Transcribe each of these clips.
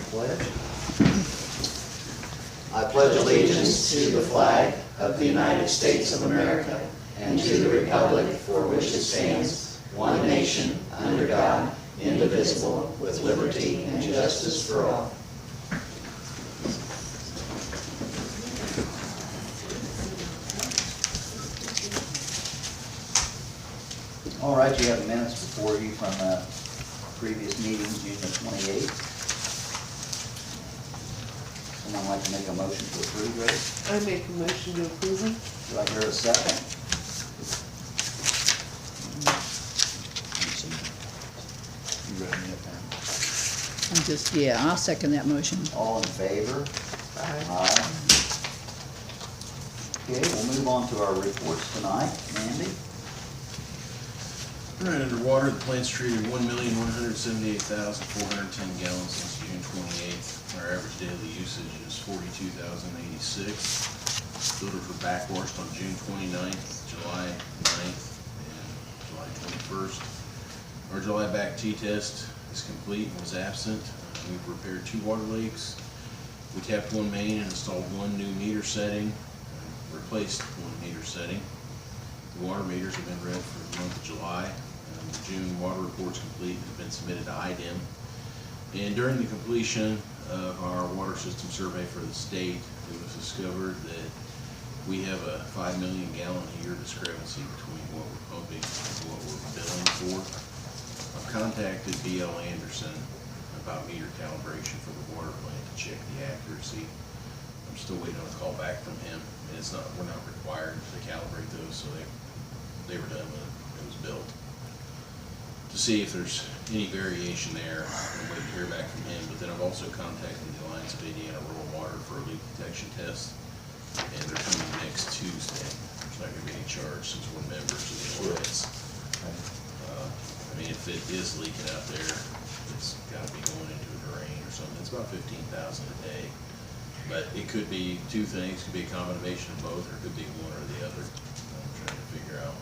Pledge. I pledge allegiance to the flag of the United States of America and to the republic for which it stands, one nation, under God, indivisible, with liberty and justice for all. All right, you have minutes before you from previous meeting, June the 28th. Someone like to make a motion to approve those? I make a motion to approve them. Do I hear a second? You read me up there. I'll second that motion. All in favor? Aye. Okay, we'll move on to our reports tonight. Mandy? All right, underwater, the plant's treated 1,178,410 gallons since June 28th. Our average daily usage is 42,086. Filtered for backwashed on June 29th, July 9th, and July 21st. Our July back T-test is complete and was absent. We've repaired 2 water leaks. We tapped 1 main and installed 1 new meter setting, replaced 1 meter setting. The water meters have been read for the month of July. The June water report's complete and has been submitted to IDEM. And during the completion of our water system survey for the state, it was discovered that we have a 5 million gallon a year discrepancy between what we're pumping and what we're billing for. I've contacted B.L. Anderson about meter calibration for the water plant to check the accuracy. I'm still waiting on a call back from him. And we're not required to calibrate those, so they were done when it was built. To see if there's any variation there, I'm waiting to hear back from him. But then I've also contacted the Alliance of Indiana Rural Water for a leak detection test, and they're coming next Tuesday. There's not going to be any charge since we're members of the Alliance. I mean, if it is leaking out there, it's got to be going into a drain or something. It's about 15,000 a day, but it could be 2 things. It could be a combination of both, or it could be one or the other. I'm trying to figure out.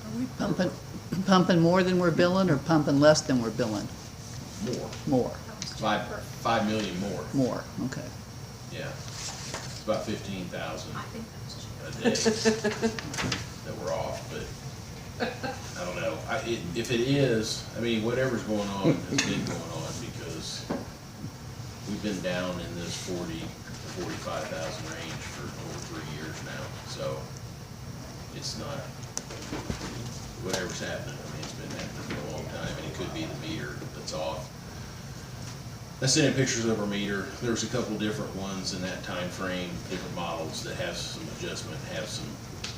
Are we pumping more than we're billing or pumping less than we're billing? More. More. 5 million more. More, okay. Yeah. It's about 15,000 a day that we're off, but I don't know. If it is, I mean, whatever's going on has been going on, because we've been down in this 40 to 45,000 range for over 3 years now. So it's not, whatever's happening, I mean, it's been happening for a long time, and it could be the meter that's off. I sent in pictures of our meter. There was a couple different ones in that time frame, different models that have some adjustment, have some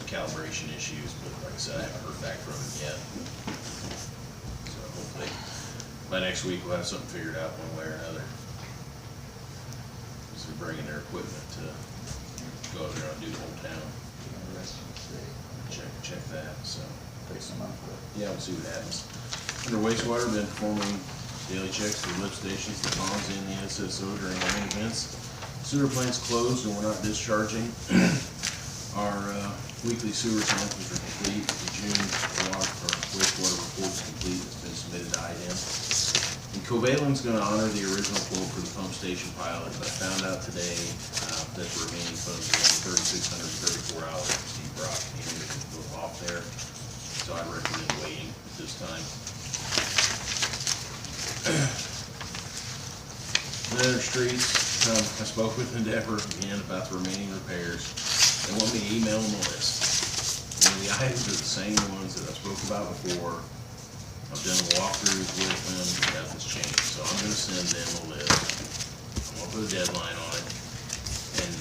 calibration issues, but like I said, I haven't heard back from them yet. So hopefully by next week we'll have something figured out one way or another. So they're bringing their equipment to go over there and do the whole town. Check that, so. Takes a month. Yeah, we'll see what happens. Under wastewater, been performing daily checks for lift stations, the ponds, and the SSO during rain events. Sewer plant's closed and we're not discharging. Our weekly sewer samples are complete. The June wastewater report's complete. It's been submitted to IDEM. And Covalent's going to honor the original quote for the pump station pilot, but I found out today that the remaining funds are $3,634 for Steve Brock. He ended up off there. So I'd recommend waiting at this time. Other streets, I spoke with Endeavor again about the remaining repairs. They want me to email them a list. I mean, the items are the same ones that I spoke about before. I've done walkthroughs with them, nothing's changed. So I'm gonna send them a list. I'm gonna put a deadline on it. And,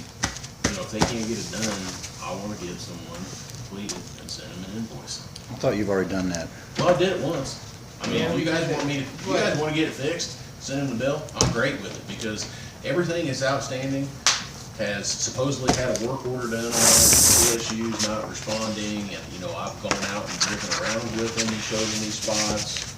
you know, if they can't get it done, I wanna give someone completed and send them an invoice. I thought you've already done that. Well, I did it once. I mean, if you guys want me to, you guys want to get it fixed, send them the bill, I'm great with it, because everything is outstanding, has supposedly had a work order done on it, CSU's not responding, and, you know, I've gone out and driven around with him, he showed me these spots.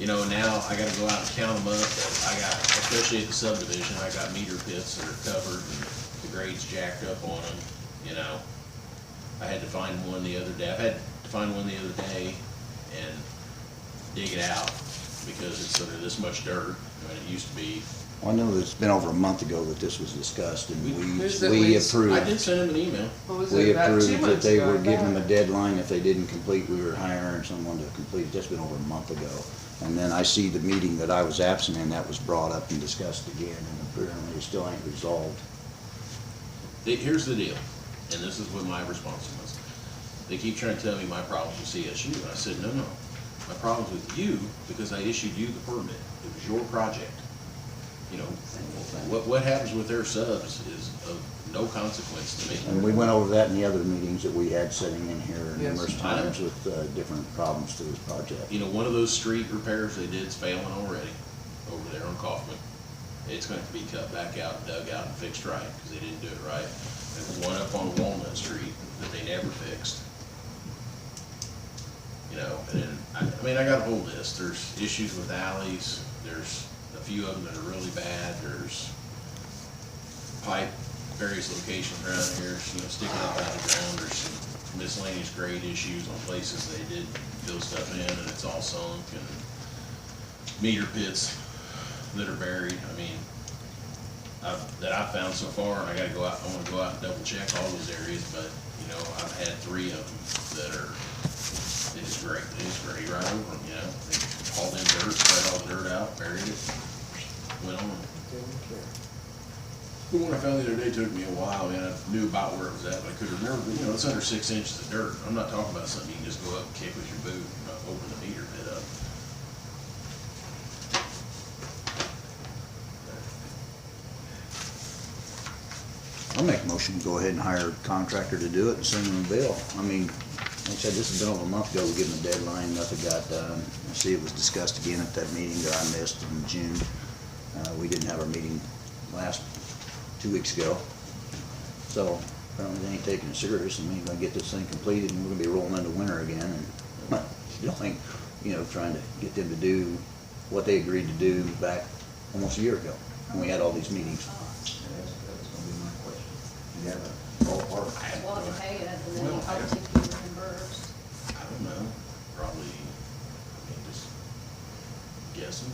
You know, now I gotta go out and count them up. I got, especially at the subdivision, I got meter pits that are covered, and the grade's jacked up on them, you know. I had to find one the other day. I've had to find one the other day and dig it out. because it's under this much dirt, and it used to be. Well, I know that it's been over a month ago that this was discussed, and There's at we least- I did approved. send him an email. What was We it, about 2 approved that months they ago? were giving them a About- deadline. If they didn't complete, we were hiring someone to complete. That's been over a month ago. And then I see the meeting that I was absent in, that was brought up and discussed again, and apparently it still ain't resolved. Here's the deal, and this is what my response was. They keep trying to tell me my problems with CSU, and I said, no, my problem's with you, because I issued you the permit. It was your project. You know, what happens with their subs is of no consequence to me. And we went over that in the other meetings that we had sitting in here Yes. numerous times with different problems to this project. You know, one of those street repairs they did is failing already, over there on Kaufman. It's going to be cut back out, dug out, and fixed right, because they didn't do it right. There's one up on Walnut Street that they never fixed. You know, and then, I mean, I got a whole list. There's issues with alleys, there's a few of them that are really bad, there's pipe, various locations around here, you know, sticking up out of the ground, there's some miscellaneous grade issues on places they did fill stuff in, and it's all sunk, and meter pits that are buried. I mean, that I've found so far, and I gotta go out, I wanna go out and double check all those areas, but, you know, I've had 3 of them that are, they just grade right over them, you know? They hauled in dirt, spread all the dirt out, buried it, went on. The one I found the other day took me a while, man. I knew about where it was at, but I couldn't remember, you know, it's under 6 inches of dirt. I'm not talking about something you can just go up and kick with your boot, open the meter pit up. I'll make a motion to go ahead and hire a contractor to do it and send them a bill. I mean, like I said, this has been over a month ago, we gave them a deadline, nothing got done. I see it was discussed again at that meeting that I missed in June. We didn't have our meeting last 2 weeks ago. So apparently they ain't taking it serious, and we're gonna get this thing completed, and we're gonna be rolling into winter again, and still ain't, you know, trying to get them to do what they agreed to do back almost a year ago, when we had all these meetings. That's gonna be my question. You have a ballpark? Well, to pay it, and then Well, you'll obviously be reimbursed. I don't know, probably, I mean, just guessing.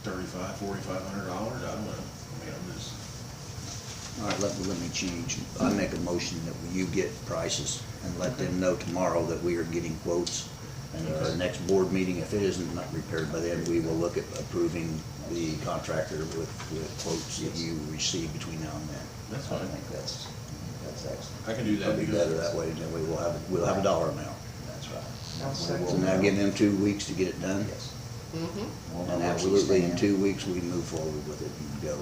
$3,500, $4,500, I don't know. I mean, I'm just, All right, let me change. I make a motion that you get prices and let them know tomorrow that we are getting quotes. And at our next board meeting, if it isn't not repaired by then, we will look at approving the contractor with quotes that you receive between now and then. That's I fine. think that's excellent. I can do that. That'd be because- better that way, then we'll have a dollar amount. That's right. I'll second So now give them 2 weeks to get it done? Yes. Mhm. We'll know And where we absolutely in stand. 2 weeks, we can move forward with it and go.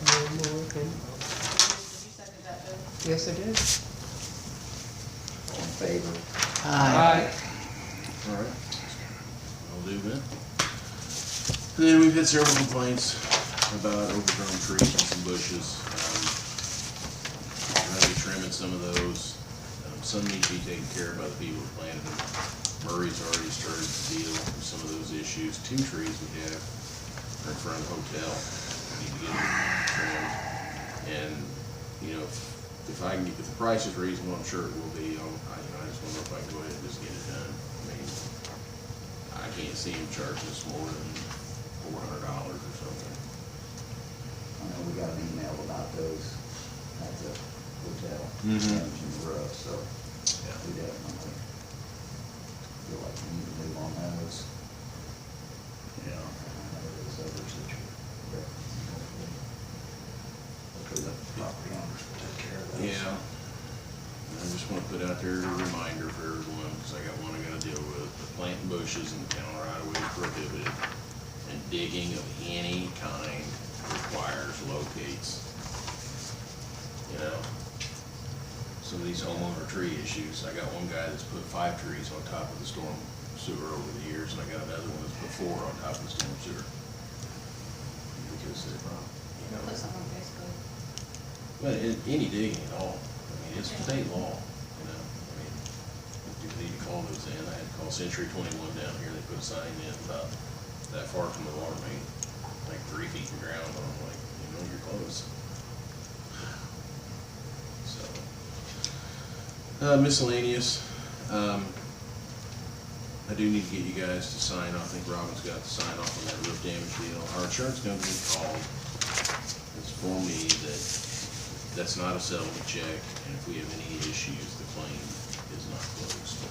One more thing. Did you second that, Bill? Yes, I did. All in favor? Aye. All right, I'll do that. And then we've had several complaints about overgrown trees and some bushes. We're gonna be trimming some of those. Some need to be taken care of by the people who planted them. Murray's already started to deal with some of those issues. 2 trees we have are in front of the hotel, need to get them trimmed. And, you know, if the price is reasonable, I'm sure it will be, I just wonder if I can go ahead and just get it done. I mean, I can't see him charging us more than $400 or something. I know we got an email about those at the hotel, Mhm. managing the roof, so Yeah. we definitely feel like we need to move on those. Yeah. Those others that you're, hopefully the property owners will take care of those. Yeah. I just wanna put out there a reminder for everyone, cause I got one I gotta deal with. The planting bushes in the town right away is prohibited, and digging of any kind requires locates. You know? Some of these homeowner tree issues, I got one guy that's put 5 trees on top of the storm sewer over the years, and I got another one that's put 4 on top of the storm sewer. Because, you know. Put something on Facebook. Well, any digging at all, I mean, it's state law, you know, I mean, you need to call those in. I had to call Century 21 down here, they put a sign in about that far from the water main, like 3 feet from ground, and I'm like, you know, you're close. So, Miscellaneous, I do need to get you guys to sign, I think Robin's got to sign off on that roof damage deal. Our insurance company called, informed me that that's not a settlement check, and if we have any issues, the claim is not closed.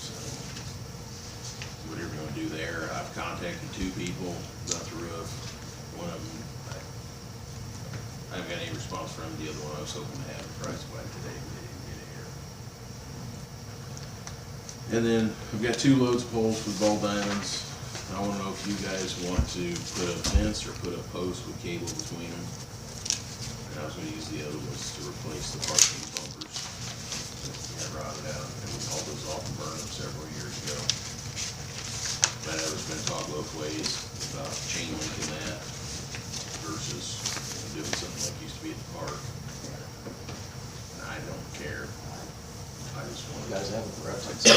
So, whatever you wanna do there, I've contacted 2 people about the roof. One of them, I haven't got any response from the other one. I was hoping to have a price by today, but they didn't get it here. And then we've got 2 loads of poles with ball diamonds. I wanna know if you guys want to put a fence or put a post with cable between them. And I was gonna use the other ones to replace the parking bumpers that got rotted out, and we hauled those off and burned them several years ago. But I was gonna talk both ways about chain linking that versus doing something like used to be at the park. And I don't care. I just You want guys have a preference? to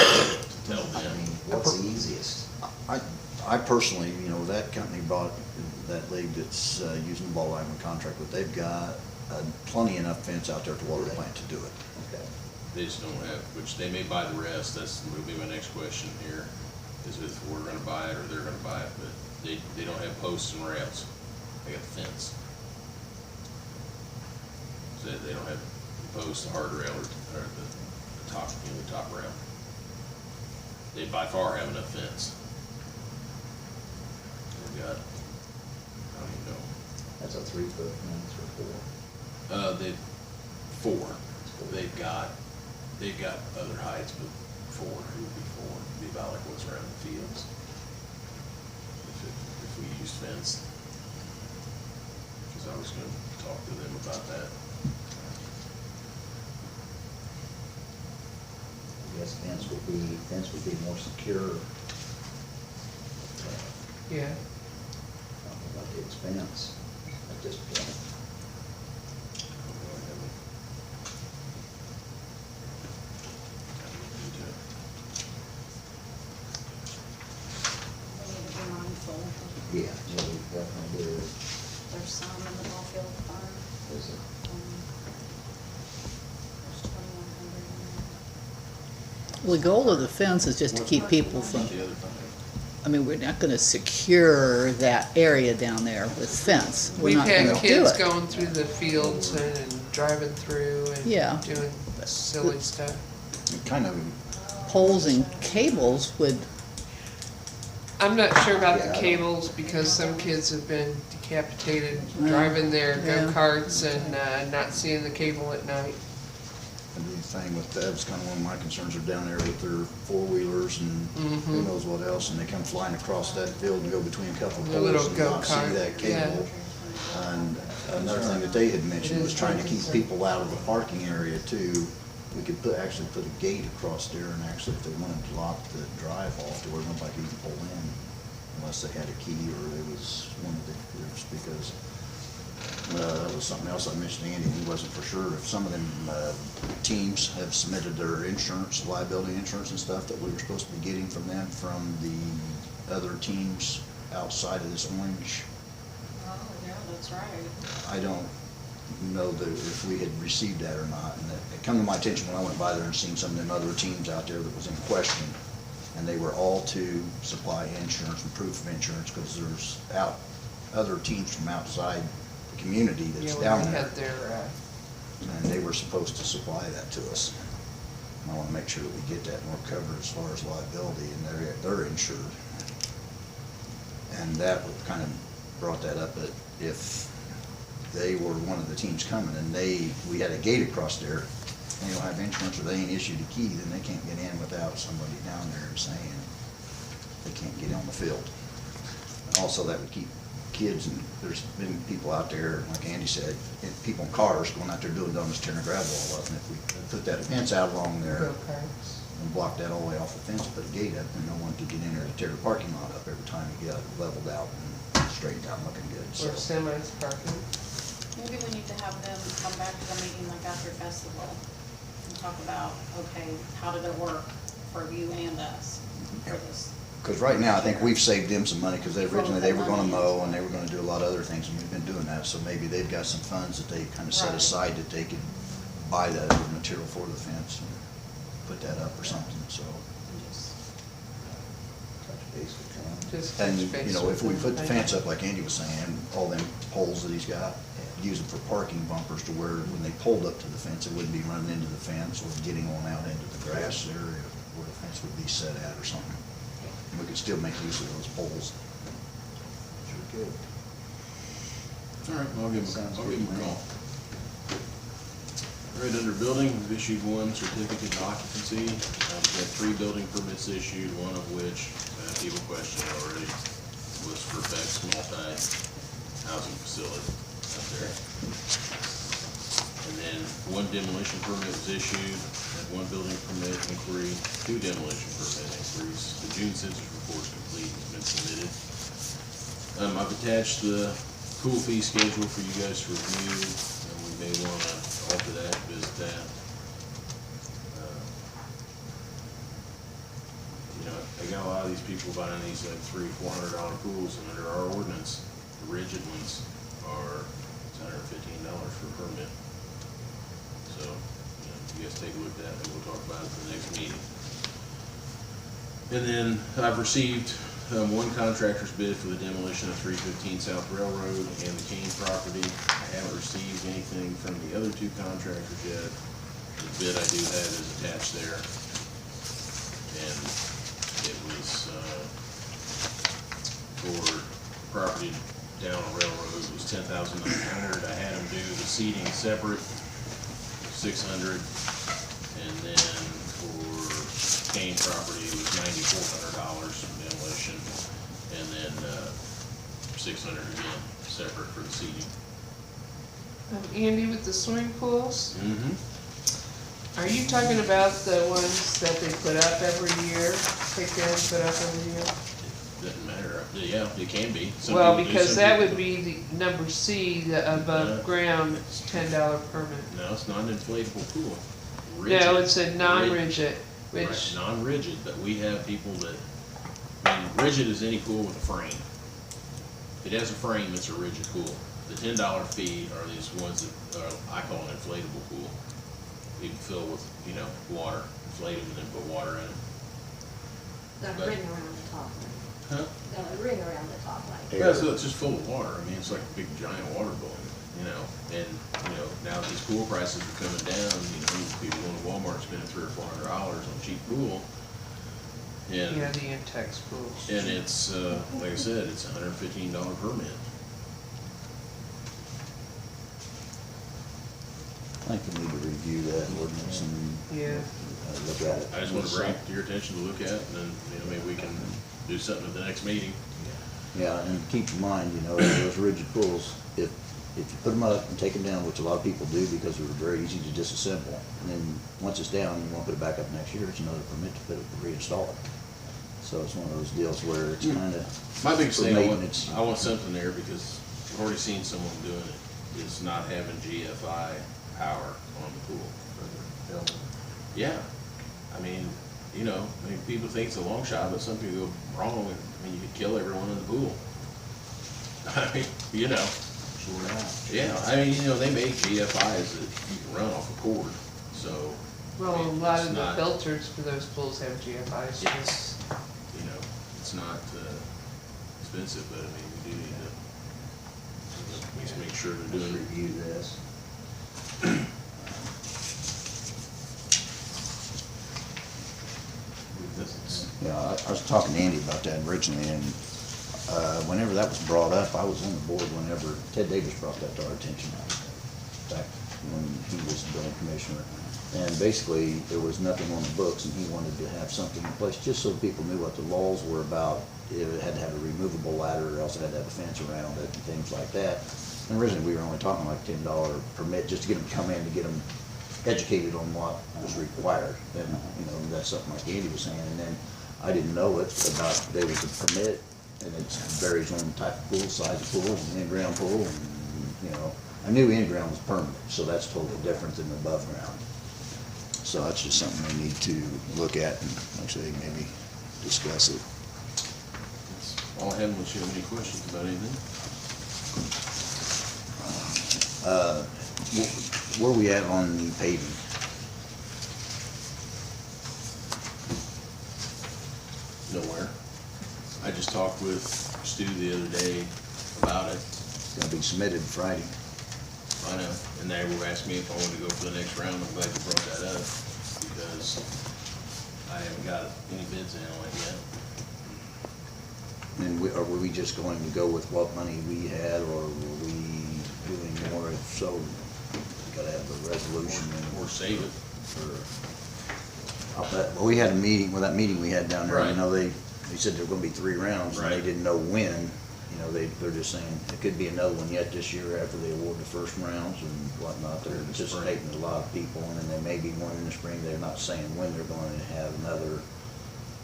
tell I them. mean, what's the easiest? I personally, you know, that company bought, that league that's using the ball diamond contract, but they've got plenty enough fence out there at the water plant to do it. Okay. They just don't have, which they may buy the rest. That's, will be my next question here, is if we're gonna buy it or they're gonna buy it, but they don't have posts and rails. They got the fence. So they don't have the post, the hard rail, or the top, you know, the top rail. They by far have enough fence. They've got, I don't even know, That's a 3-foot fence or 4? they, 4. They've got other heights, but 4, it would be 4, it'd be about like what's around the fields. If we use fence. Cause I was gonna talk to them about that. I guess fence would be more secure. Yeah. I don't know about the expense at this point. We need to be mindful. Yeah, we definitely do. There's some in the ball field fund. Is it? There's 2,100 in there. Well, the goal of the fence is just to keep people from, The other thing. I mean, we're not gonna secure that area down there with fence. We're We've not had gonna do kids it. going through the fields and driving through Yeah. and doing silly stuff. It kind of, Poles and cables would, I'm not sure about Yeah, the I don't- cables because some kids have been decapitated Yeah. driving their Yeah. go-karts and not seeing the cable at night. the thing with that was kind of one of my concerns. Are down there with their 4-wheelers and who knows what else, and they come flying across that field and go between a couple of The little poles and not see go-kart, that yeah. cable. And another thing that they had mentioned was trying to keep people out of the parking area too. We could actually put a gate across there, and actually if they wanted to lock the drive off to where nobody could even pull in unless they had a key or it was one of the groups, because that was something else I mentioned to Andy. He wasn't for sure if some of them teams have submitted their insurance, liability insurance and stuff that we were supposed to be getting from them, from the other teams outside of this orange. Oh, yeah, that's right. I don't know that if we had received that or not, and it come to my attention when I went by there and seen some of them other teams out there that was in question, and they were all to supply insurance and proof of insurance, because there's other teams from outside the community Yeah, that's when down they there, had their, and they were supposed to supply that to us. And I wanna make sure that we get that and we're covered as far as liability, and they're insured. And that kind of brought that up, that if they were one of the teams coming and we had a gate across there, and they don't have insurance or they ain't issued a key, then they can't get in without somebody down there saying they can't get on the field. And also that would keep kids, and there's been people out there, like Andy said, people in cars going out there doing donuts, tearing gravel all up, and if we put that fence out along there go-karts. and block that all the way off the fence, put a gate up, then no one could get in there to tear the parking lot up every time you get it leveled out and straightened out and looking good, so. Or semis parking. Maybe we need to have them come back to the meeting like after festival and talk about, okay, how did it work for you and us for this? Because right now, I think we've saved them some money, because originally they were gonna mow and they were gonna do a lot of other things, and we've been doing that, so maybe they've got some funds that they kind of set Right. aside that they could buy the material for the fence and put that up or something, so. Touch base with them. Just And, touch base you know, if we with put the them. fence up like Andy was saying, all them poles that he's got, use them for parking bumpers to where when they pulled up to the fence, it wouldn't be running into the fence or getting on out into the grass area where the fence would be set at or something. And we could still make use of those poles. Sure could. All right, I'll give him Sounds a good to me. call. All right, under building, we've issued one certificate of occupancy. We've had 3 building permits issued, one of which, people questioned already, was for Beck's multi-housing facility up there. And then 1 demolition permit was issued, and 1 building permit inquiry, 2 demolition permit inquiries. The June census report is complete, has been submitted. I've attached the pool fee schedule for you guys to review, and we may wanna alter that, visit that. You know, I got a lot of these people buying these like $300-400 pools, and under our ordinance, the rigid ones are $115 for a permit. So, you know, you guys take a look at that, and we'll talk about it at the next meeting. And then I've received 1 contractor's bid for the demolition of 315 South Railroad and the Kane property. I haven't received anything from the other 2 contractors yet. The bid I do have is attached there. And it was, for property down on Railroad, it was $10,900. I had them do the seating separate, $600. And then for Kane property, it was $9,400 from demolition, and then $600 again, separate for the seating. Andy, with the swimming pools, Mm-hmm. are you talking about the ones that they put up every year? Take down and put up every year? Doesn't matter, yeah, it can be. Some Well, people do, because some that people would be the number C, the above ground, $10 permit. don't. No, it's not an inflatable pool. No, Rigid. it's a non-rigid, Right, which, non-rigid, but we have people that, I mean, rigid is any pool with a frame. If it has a frame, it's a rigid pool. The $10 fee are these ones that are, I call an inflatable pool. You can fill with, you know, water, inflate them and then put water in them. Got a But- ring around the top, right? Huh? Got a ring around the top, like. Yeah, so it's just full of water. I mean, it's like a big giant water balloon, you know, and, you know, now that these pool prices are coming down, you know, people going to Walmart spending $300 or $400 on a cheap pool. And, yeah, the Intex pools. and it's, like I said, it's a $115 permit. I think we need to review that ordinance and Yeah, look at it. I just want to bring it to your attention to look at, and then, you know, maybe we can do something at the next meeting. Yeah, and keep in mind, you know, those rigid pools, if you put them up and take them down, which a lot of people do because they're very easy to disassemble, and then once it's down, you want to put it back up next year, it's another permit to put it, to reinstall it. So it's one of those deals where it's kind of, My biggest For thing, maintenance. I want something there because I've already seen someone doing it, is not having GFI power on the pool. Yeah, I mean, you know, I mean, people think it's a long shot, but some people go wrong, and, I mean, you could kill everyone in the pool. I mean, you know, Sure out. yeah, I mean, you know, they make GFIs that you can run off a cord, so. well, I a mean, lot it's of the not- filters for those pools have GFIs. too. Yes, you know, it's not expensive, but I mean, we do need to just make sure they're Let's doing it. review this. yeah, I was talking to Andy about that originally, and whenever that was brought up, I was on the board whenever Ted Davis brought that to our attention back when he was building commissioner. And basically, there was nothing on the books, and he wanted to have something in place, just so people knew what the laws were about. It had to have a removable ladder, or else it had to have a fence around it, and things like that. And originally, we were only talking like $10 permit, just to get them to come in, to get them educated on what was required. And, you know, that's something like Andy was saying, and then I didn't know it about, there was a permit, and it varies on type of pool, size of pool, and in-ground pool, and, you know, I knew in-ground was permanent, so that's totally different than above ground. So that's just something we need to look at and, like I say, maybe discuss it. That's all I have, unless you have any questions about anything. where we at on the paving? Nowhere. I just talked with Stu the other day about it. It's gonna be submitted Friday. I know, and they were asking me if I wanted to go for the next round. I'm glad you brought that up, because I haven't got any bids in on it yet. And are we just going to go with what money we had, or were we doing more? If so, we gotta have a resolution Or save it. I'll bet, well, we had a meeting, well, that meeting we had down there, you Right. know, they said there were gonna be 3 rounds, and they Right. didn't know when. You know, they're just saying, it could be another one yet this year after they award the first rounds and whatnot. They're In the spring. anticipating a lot of people, and then there may be one in the spring. They're not saying when they're going to have another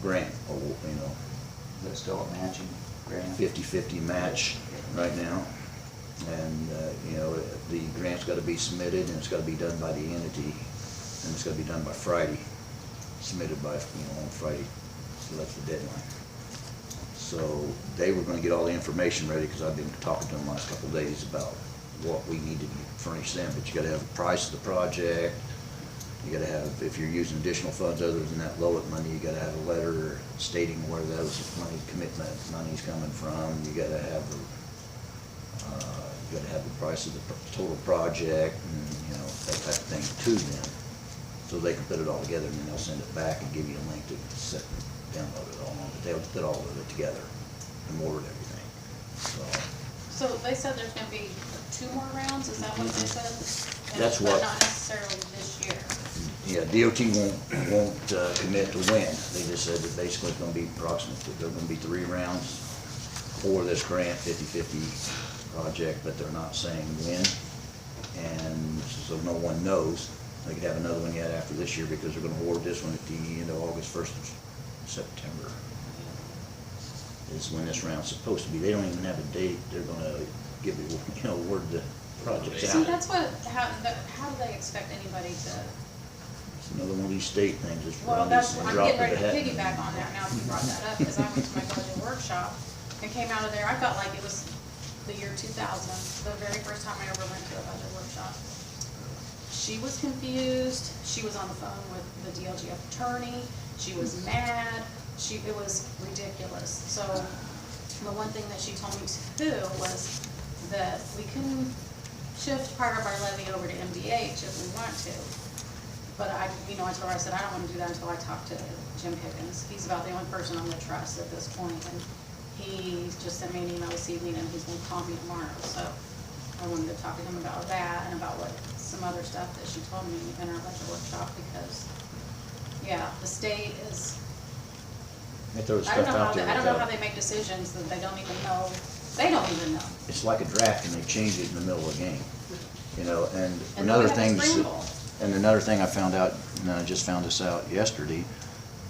grant, or, you know, Is that still a matching grant? 50-50 match right now. And, you know, the grant's gotta be submitted, and it's gotta be done by the entity, and it's gotta be done by Friday, submitted by, you know, on Friday, so that's the deadline. So they were gonna get all the information ready, because I've been talking to them the last couple of days about what we need to furnish them, but you gotta have the price of the project, you gotta have, if you're using additional funds other than that LOIT money, you gotta have a letter stating where those commitment money's coming from, you gotta have the price of the total project, and, you know, that type of thing to them, so they can put it all together, and then they'll send it back and give you a link to set, download it all, but they'll put all of it together and word everything, so. So they said there's gonna be 2 more rounds, is that what they said? And- That's what- But not necessarily this year. Yeah, DOT won't commit to when. They just said that basically it's gonna be approximately, there are gonna be 3 rounds for this grant, 50-50 project, but they're not saying when. And so no one knows. They could have another one yet after this year, because they're gonna award this one at the end of August, 1st of September. Is when this round's supposed to be. They don't even have a date. They're gonna give you, you know, word the project's See, out. that's what, how do they expect anybody to, It's another one of these state things. It's well, one of that's, these I'm drop getting of ready the to hat. piggyback on that now that you brought that up, because I went to my budget workshop and came out of there, I felt like it was the year 2000, the very first time I ever went to a budget workshop. She was confused, she was on the phone with the DLGF attorney, she was mad, it was ridiculous. So, the one thing that she told me to do was that we can shift part of our levy over to MDH if we want to. But I told her, I said, I don't wanna do that until I talk to Jim Pickens. He's about the only person I'm gonna trust at this point, and he just sent me an email this evening, and he's gonna call me tomorrow, so I wanted to talk to him about that and about some other stuff that she told me in our budget workshop, because, yeah, the state is, They throw I stuff don't know out there. I don't know without- how they make decisions that they don't even know, they don't even know. It's like a draft, and they change it in the middle of the game, you know, and And another then we have thing, to scramble. and another thing I found out, and I just found this out yesterday,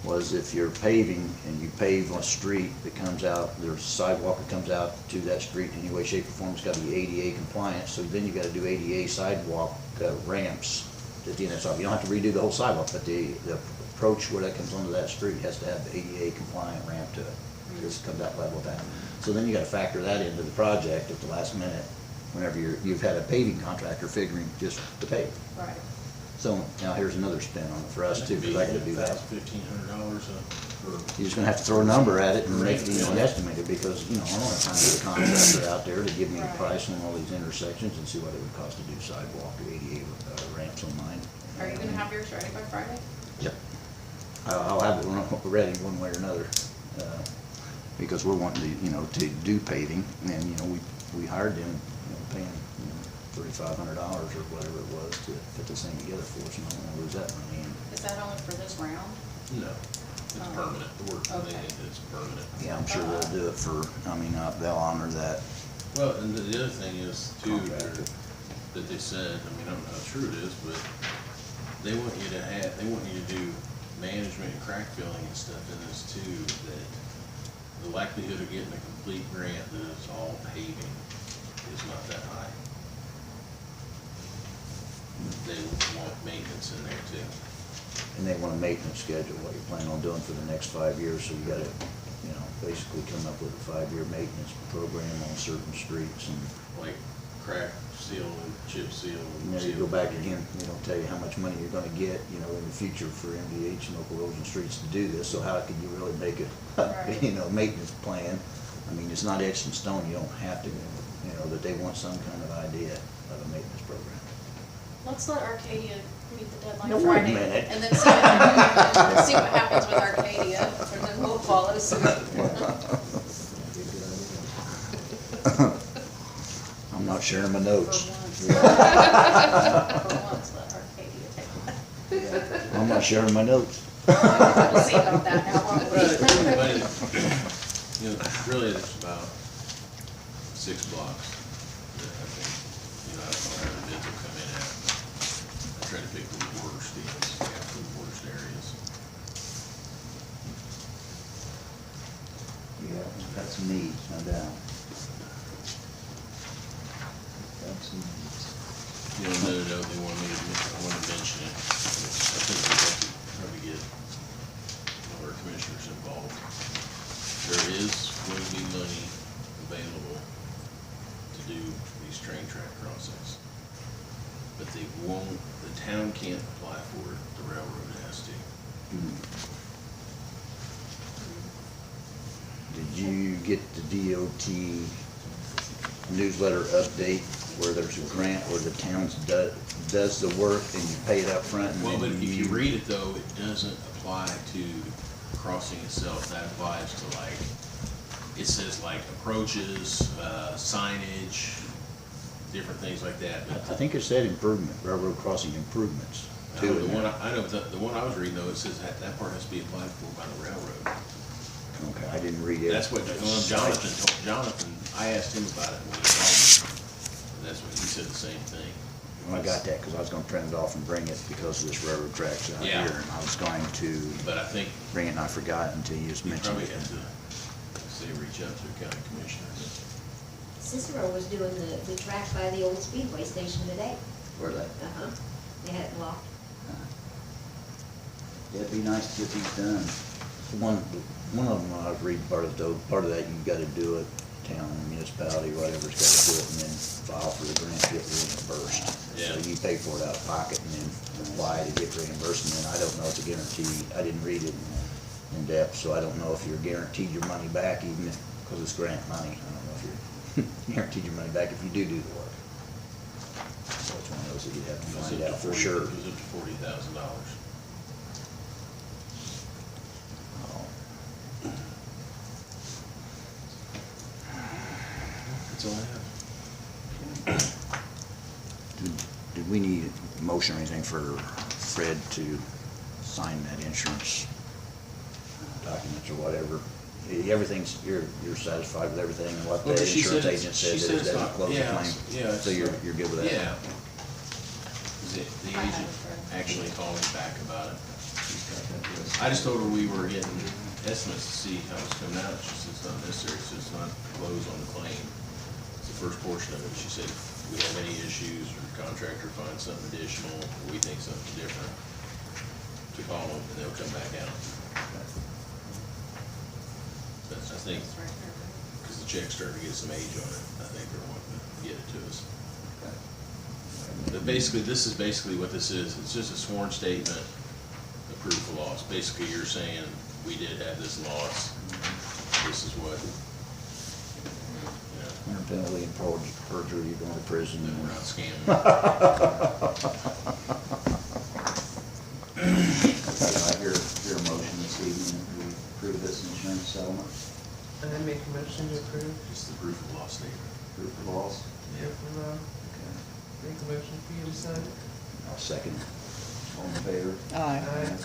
was if you're paving and you pave a street that comes out, there's a sidewalk that comes out to that street in any way, shape, or form, it's gotta be ADA compliant, so then you gotta do ADA sidewalk ramps at the end of the sidewalk. You don't have to redo the whole sidewalk, but the approach where that comes onto that street has to have the ADA compliant ramp to it, because it comes out level with that. So then you gotta factor that into the project at the last minute, whenever you've had a paving contractor figuring just to pave. Right. So now here's another spin on it for us too, because I gotta do that. $1,500 for, You're just gonna have to throw a number at it and make it, you know, an estimate, because, you know, I don't have time to get a contractor out there to give me a Right. price on all these intersections and see what it would cost to do sidewalk or ADA ramps on mine. Are you gonna have yours ready by Friday? Yep. I'll have it ready one way or another, because we're wanting to, you know, to do paving, and, you know, we hired them, you know, paying, you know, $3,500 or whatever it was to put this thing together for us, and I don't wanna lose that money. And, Is that only for this round? no, it's Oh. permanent. The work, Okay. it's permanent. yeah, I'm sure they'll do it for, I mean, they'll honor that. Well, and the other thing is too, Contractor. that they said, I mean, I don't know how true it is, but they want you to do management and crack filling and stuff in this too, that the likelihood of getting a complete grant that is all paving is not that high. They want maintenance in there too. And they want a maintenance schedule, what you're planning on doing for the next 5 years, so you gotta, you know, basically come up with a 5-year maintenance program on certain streets and, Like crack seal and chip seal. And there you go back again, they don't tell you how much money you're gonna get, you know, in the future for MVH and local roads and streets to do this, so how could you really make a, Right. you know, maintenance plan? I mean, it's not etched in stone, you don't have to, you know, that they want some kind of idea of a maintenance program. Let's let Arcadia meet the deadline No, wait a Friday. minute. And then see what happens with Arcadia, and then we'll follow suit. I'm not sharing my notes. For once, let Arcadia take that. I'm not sharing my notes. We'll see about that now, won't we? But, you know, really it's about 6 blocks that I think, you know, I don't know where the bids will come in at. I try to pick the worst deals, the absolute worst areas. Yeah, that's neat, no doubt. That's neat. You know, another note they wanted me to, I wanted to mention it. I think we'd have to probably get all our commissioners involved. There is going to be money available to do these train track crossings. But they won't, the town can't apply for it, the railroad has to. Did you get the DOT newsletter update where there's a grant where the town does the work and you pay it up front? And Well, then but if you read it though, it doesn't apply to the crossing itself, that applies to like, it says like approaches, signage, different things like that. But I think it said improvement, railroad crossing improvements too. the one, I know, the one I was reading though, it says that part has to be applied for by the railroad. Okay, I didn't read it. That's what Jonathan told, Jonathan, I asked him about it when he called me. And that's what, he said the same thing. Well, I got that because I was gonna print it off and bring it because of this railroad tracks out Yeah. here. And I was going to But I think bring it and I forgot until you just you mentioned probably it. have to, say, reach out to the county commissioner. Cicero was doing the track by the old Speedway station today. Where that? Uh-huh. They had it locked. Yeah, it'd be nice to get these done. One of them, I was reading part of that, you've gotta do it, town, municipality, whatever's gotta do it, and then file for the grant, get reimbursed. Yeah. So you pay for it out of pocket and then apply to get reimbursed, and then I don't know if it's a guarantee, I didn't read it in depth, so I don't know if you're guaranteed your money back, even if, cause it's grant money, I don't know if you're guaranteed your money back if you do the work. So it's one of those that you have to find out for sure. It was up to $40,000. That's all I have. Did we need a motion or anything for Fred to sign that insurance documents or whatever? Everything's, you're satisfied with everything and what the Well, but she insurance said agent she said that said it it's doesn't not- close the yeah, claim? yeah, it's So you're not- good with that? Yeah. The agent actually called me back about it. I just told her we were getting estimates to see how it's coming out. She said it's not necessary, so it's not closed on the claim. It's the first portion of it. She said if we have any issues or contractor finds something additional, or we think something's different, to call them and they'll come back out. But I think, It's right there. because the check's starting to get some age on it, I think they're wanting to get it to us. But basically, this is basically what this is. It's just a sworn statement of proof of loss. Basically, you're saying, we did have this loss. This is what, you know, Under penalty and perjury, you're going to prison. that we're not scamming. I hear a motion this evening that we approve this insurance settlement, And then make a motion to approve. Just the proof of loss statement. proof of loss. Yeah. Make a motion for you to sign. I'll second it. All in favor? Aye. Aye.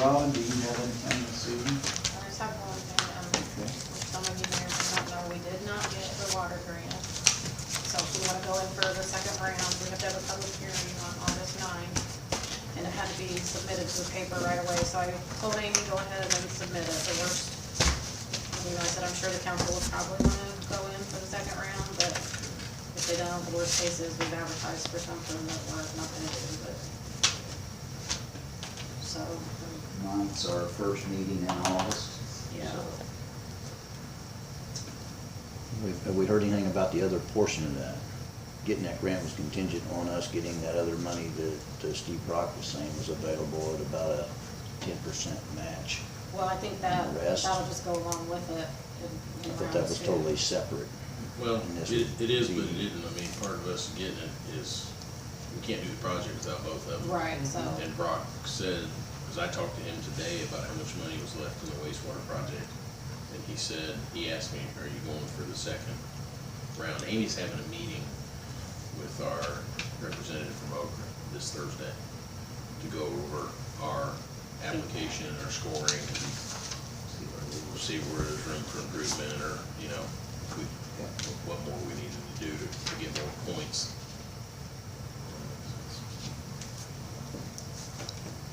Robin, do you have anything this evening? I just have one thing, some of you may or may not know, we did not get the water grant. So if we wanna go in for the second round, we have to have a public hearing on August 9th. And it had to be submitted to the paper right away, so I told Amy, go ahead and submit it, the worst. I mean, I said, I'm sure the council would probably wanna for the second round, but if they don't, the worst case is we've advertised for something that we're not gonna do, but. So, 9th's our first meeting in August. yeah. Have we heard anything about the other portion of that? Getting that grant was contingent on us getting that other money that Steve Brock was saying was available at about a 10% match. Well, I think that, And the rest? that'll just go along with it. I thought that was totally separate. Well, And this it would is, but be- it isn't. I mean, part of us getting it is, we can't do the project without both of them. Right, so, And Brock said, because I talked to him today about how much money was left in the wastewater project. And he said, he asked me, are you going for the second round? Amy's having a meeting with our representative from Okra this Thursday to go over our application and our scoring and we'll see where there's room for improvement or, you know, what more we needed to do to get more points.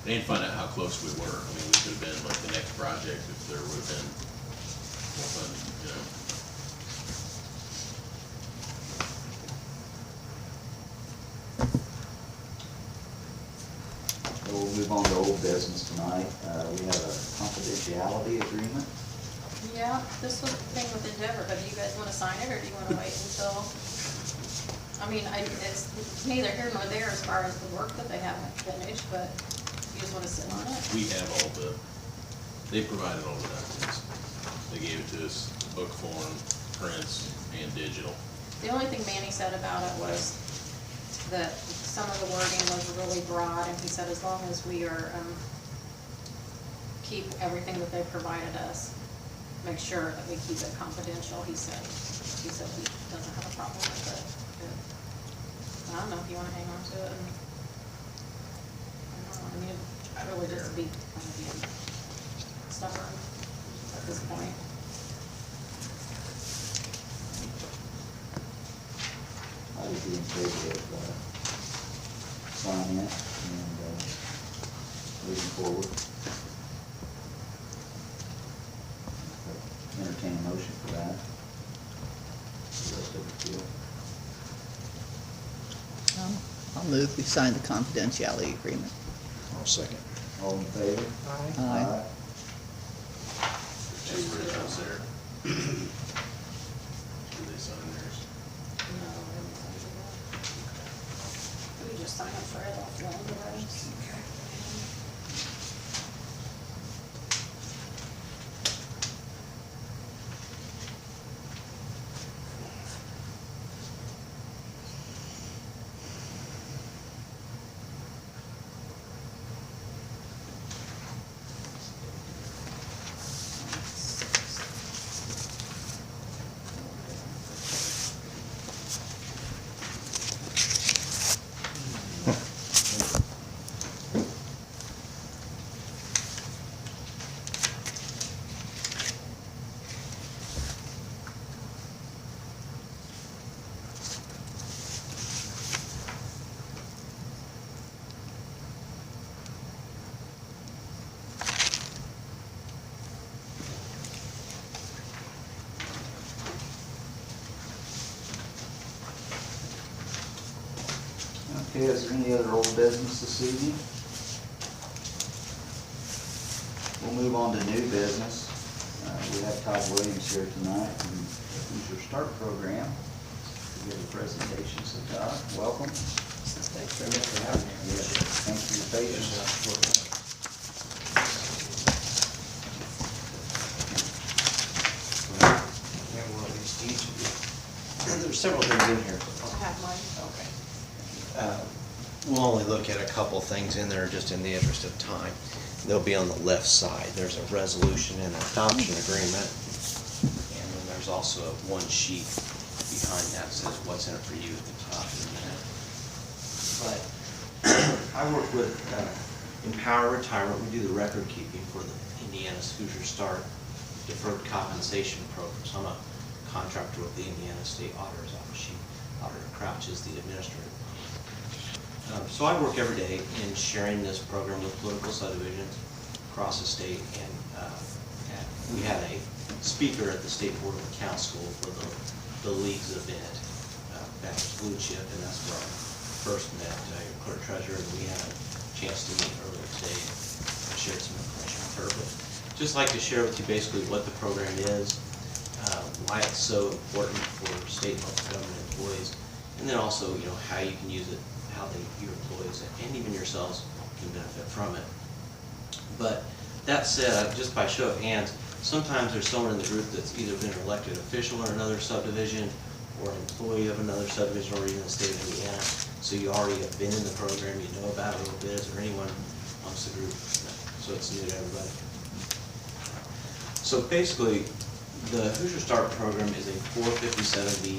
They didn't find out how close we were. I mean, we could have been like the next project if there would have been more funding, you know. So we'll move on to old business tonight. We have a confidentiality agreement. yeah, this was the thing with Endeavor, but do you guys wanna sign it, or do you wanna wait until? I mean, it's neither here nor there as far as the work that they haven't finished, but you just wanna sit on it? We have all they provided all the documents. They gave it to us, book form, prints, and digital. The only thing Manny said about it was that some of the wording was really broad, and he said as long as we are, keep everything that they provided us, make sure that we keep it confidential, he said he doesn't have a problem with it. I don't know if you wanna hang on to it, and, I don't know, I mean, it'd really just be kind of being stubborn at this point. I would be in favor of signing it and moving forward. Entertain a motion for that. The rest of it feel. I'll move, we sign the confidentiality agreement. I'll second. All in favor? Aye. Two originals there. Did they sign theirs? No, I haven't signed it yet. We just sign up for it off the rest. Okay, is there any other old business this evening? We'll move on to new business. We have Todd Williams here tonight from the Hoosier Start Program to give a presentation. So Todd, welcome. Thanks very much for having me. Yeah, thanks for your patience. Hand one of these to each of you. There's several things in here. I have mine. Okay. We'll only look at a couple things in there just in the interest of time. They'll be on the left side. There's a resolution and adoption agreement. And then there's also one sheet behind that says what's in it for you at the top in a minute. But I work with Empower Retirement. We do the record keeping for the Indiana's Hoosier Start Deferred Compensation Program. So I'm a contractor with the Indiana State Auditor's Office. Auditor Crouch is the administrator. So I work every day in sharing this program with political subdivisions across the state, and we had a speaker at the State Board of Accounts School for the the league's event. That was Blue Chip, and that's where I first met your clerk treasurer, and we had a chance to meet earlier today. I shared some information with her, but just like to share with you basically what the program is, why it's so important for state and local government employees, and then also, you know, how you can use it, how your employees and even yourselves can benefit from it. But that said, just by show of hands, sometimes there's someone in the group that's either been an elected official in another subdivision, or an employee of another subdivision, or even the state of Indiana. So you already have been in the program, you know about it a little bit. Is there anyone amongst the group? No. So it's new to everybody. So basically, the Hoosier Start program is a 457B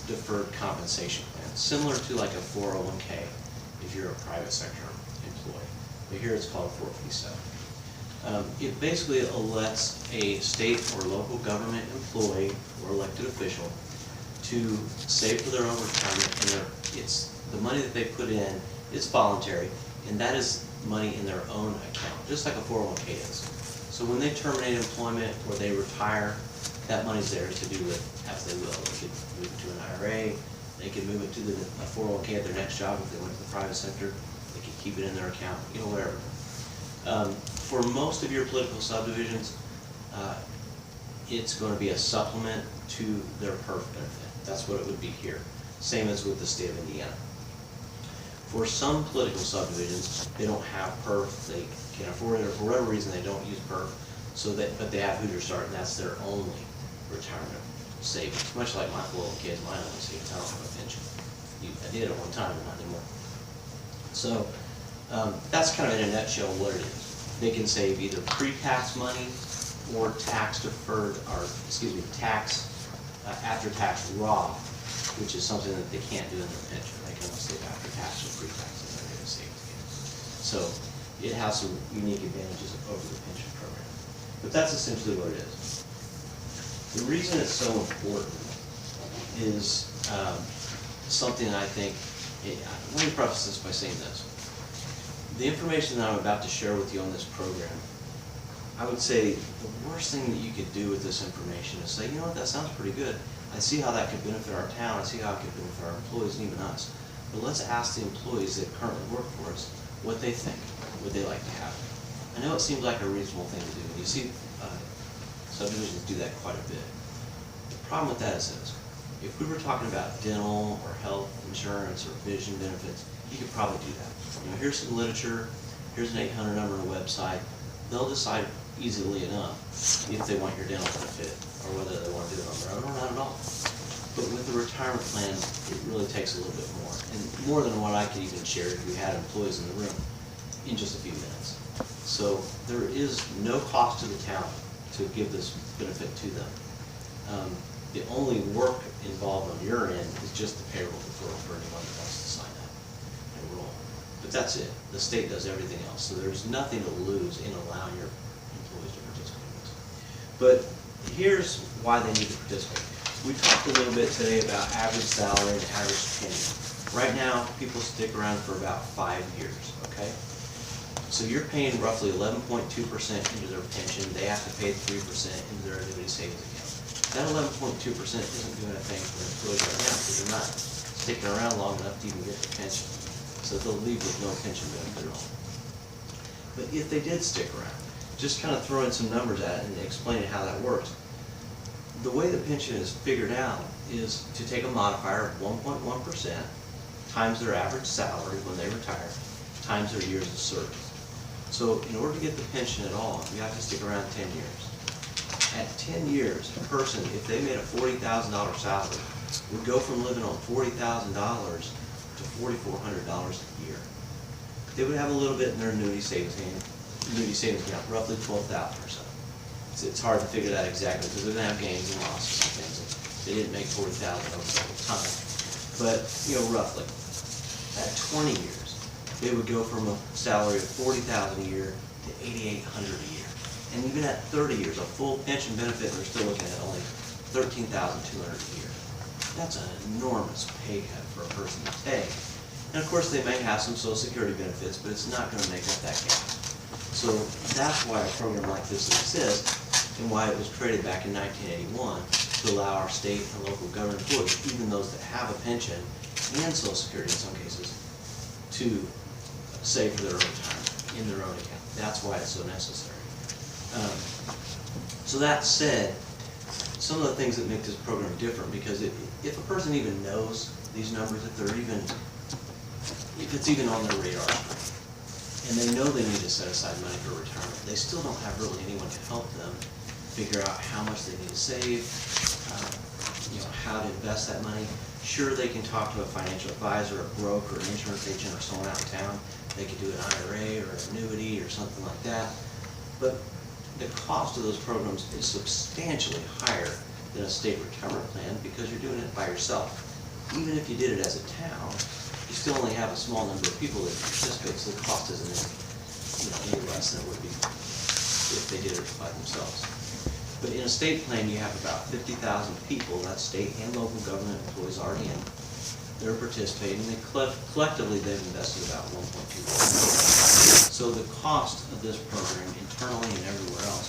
deferred compensation plan, similar to like a 401k if you're a private sector employee. But here it's called 457. It basically lets a state or local government employee or elected official to save for their own retirement, and it's the money that they put in is voluntary, and that is money in their own account, just like a 401k is. So when they terminate employment or they retire, that money's theirs to do with as they will. They could move it to an IRA, they could move it to a 401k at their next job if they went to the private sector, they could keep it in their account, you know, whatever. For most of your political subdivisions, it's going to be a supplement to their PERF benefit. That's what it would be here. Same as with the state of Indiana. For some political subdivisions, they don't have PERF, they can't afford it, or for whatever reason they don't use PERF, but they have Hoosier Start, and that's their only retirement savings. Much like my 401k is mine only savings. I don't have a pension. I did at one time, but not anymore. So that's kind of in a nutshell what it is. They can save either pre-tax money or tax deferred, or excuse me, tax after-tax raw, which is something that they can't do in their pension. They can only save after-tax or pre-tax and they're going to save again. So it has some unique advantages over the pension program. But that's essentially what it is. The reason it's so important is something I think, let me preface this by saying this. The information that I'm about to share with you on this program, I would say the worst thing that you could do with this information is say, you know what, that sounds pretty good. I see how that could benefit our town, I see how it could benefit our employees and even us. But let's ask the employees that currently work for us what they think, would they like to have. I know it seems like a reasonable thing to do. You see subdivisions do that quite a bit. The problem with that is this. If we were talking about dental or health insurance or vision benefits, you could probably do that. You know, here's some literature, here's an 800 number on a website. They'll decide easily enough if they want your dental benefit or whether they want to do it on their own or not at all. But with the retirement plan, it really takes a little bit more, and more than what I could even share if we had employees in the room in just a few minutes. So there is no cost to the town to give this benefit to them. The only work involved on your end is just the payroll deferral for anyone that wants to sign that enroll. But that's it. The state does everything else. So there's nothing to lose in allowing your employees to participate in this. But here's why they need to participate. We talked a little bit today about average salary and average tenure. Right now, people stick around for about 5 years, okay? So you're paying roughly 11.2% into their pension. They have to pay 3% into their annuity savings account. That 11.2% isn't doing a thing for employees right now because they're not sticking around long enough to even get the pension. So they'll leave with no pension benefit at all. But if they did stick around, just kind of throw in some numbers at it and explain how that works. The way the pension is figured out is to take a modifier of 1.1% times their average salary when they retire, times their years of service. So in order to get the pension at all, you have to stick around 10 years. At 10 years, a person, if they made a $40,000 salary, would go from living on $40,000 to $4,400 a year. They would have a little bit in their annuity savings account, roughly $12,000 or so. It's hard to figure that exactly because they're going to have gains and losses and things. They didn't make $40,000 over the time. But, you know, roughly, at 20 years, they would go from a salary of $40,000 a year to $8,800 a year. And even at 30 years, a full pension benefit, they're still looking at only $13,200 a year. That's an enormous pay cut for a person to take. And of course, they may have some Social Security benefits, but it's not going to make up that gap. So that's why a program like this exists and why it was created back in 1981 to allow our state and local government employees, even those that have a pension and Social Security in some cases, to save for their own retirement in their own account. That's why it's so necessary. So that said, some of the things that make this program different, because if a person even knows these numbers, if it's even on their radar, and they know they need to set aside money for retirement, they still don't have really anyone to help them figure out how much they need to save, how to invest that money. Sure, they can talk to a financial advisor, a broker, an insurance agent, or someone out of town. They could do an IRA or an annuity or something like that. But the cost of those programs is substantially higher than a state retirement plan because you're doing it by yourself. Even if you did it as a town, you still only have a small number of people that participate, so the cost isn't any less than it would be if they did it by themselves. But in a state plan, you have about 50,000 people, that's state and local government employees already in. They're participating, collectively they've invested about $1.2 billion. So the cost of this program, internally and everywhere else,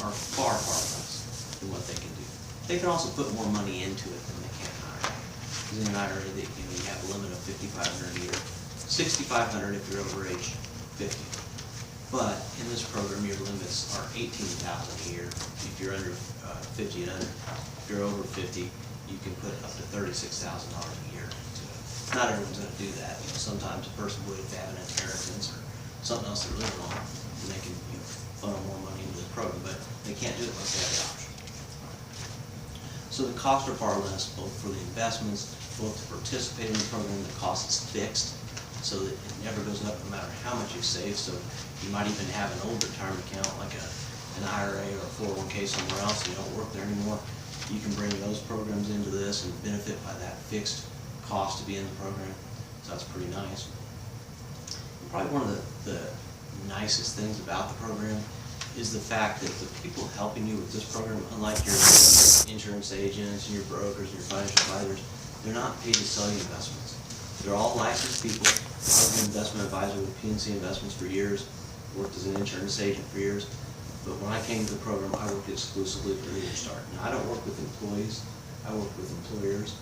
are far, far less than what they can do. They can also put more money into it than they can in an IRA. Because in an IRA, you have a limit of $5,500 a year, $6,500 if you're over age 50. But in this program, your limits are $18,000 a year if you're under 50 and under. If you're over 50, you can put up to $36,000 a year into it. Not everyone's going to do that. Sometimes a person would if they have an inheritance or something else they're living on, and they can funnel more money into the program, but they can't do it unless they have the option. So the costs are far less, both for the investments, both to participate in the program. The cost is fixed, so that it never goes up no matter how much you save. So you might even have an old retirement account like an IRA or a 401k somewhere else, and you don't work there anymore. You can bring those programs into this and benefit by that fixed cost to be in the program. So that's pretty nice. And probably one of the nicest things about the program is the fact that the people helping you with this program, unlike your insurance agents and your brokers and your financial advisors, they're not paid to sell you investments. They're all licensed people. I was an investment advisor with PNC Investments for years, worked as an insurance agent for years. But when I came to the program, I worked exclusively for Leader Start. Now, I don't work with employees, I work with employers,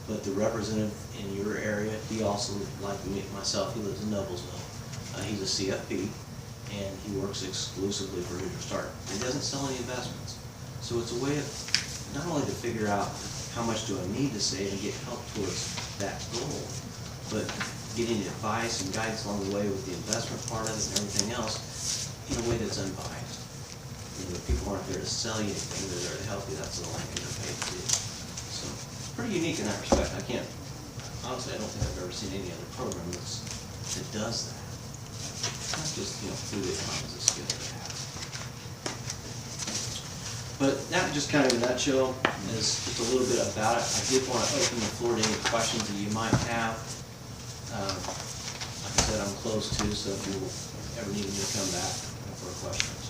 but the representative in your area, he also, like myself, he lives in Noblesville. He's a CFP, and he works exclusively for Leader Start. He doesn't sell any investments. So it's a way of not only to figure out how much do I need to save and get help towards that goal, but getting advice and guidance along the way with the investment part of it and everything else in a way that's unbiased. People aren't there to sell you anything, they're there to help you. That's the only thing they're paid to do. So it's pretty unique in that respect. Honestly, I don't think I've ever seen any other program that does that. Not just, through the economies of skill they have. But that just kind of in a nutshell is just a little bit about it. I did want to open the floor to any questions that you might have. Like I said, I'm closed too, so if you ever need me to come back for a question.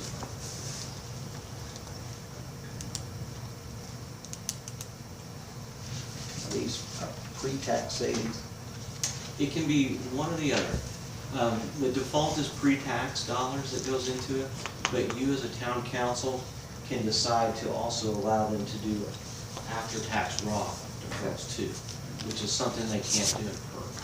These pre-tax savings? It can be one or the other. The default is pre-tax dollars that goes into it, but you as a town council can decide to also allow them to do after-tax Roth defaults too, which is something they can't do in PERC.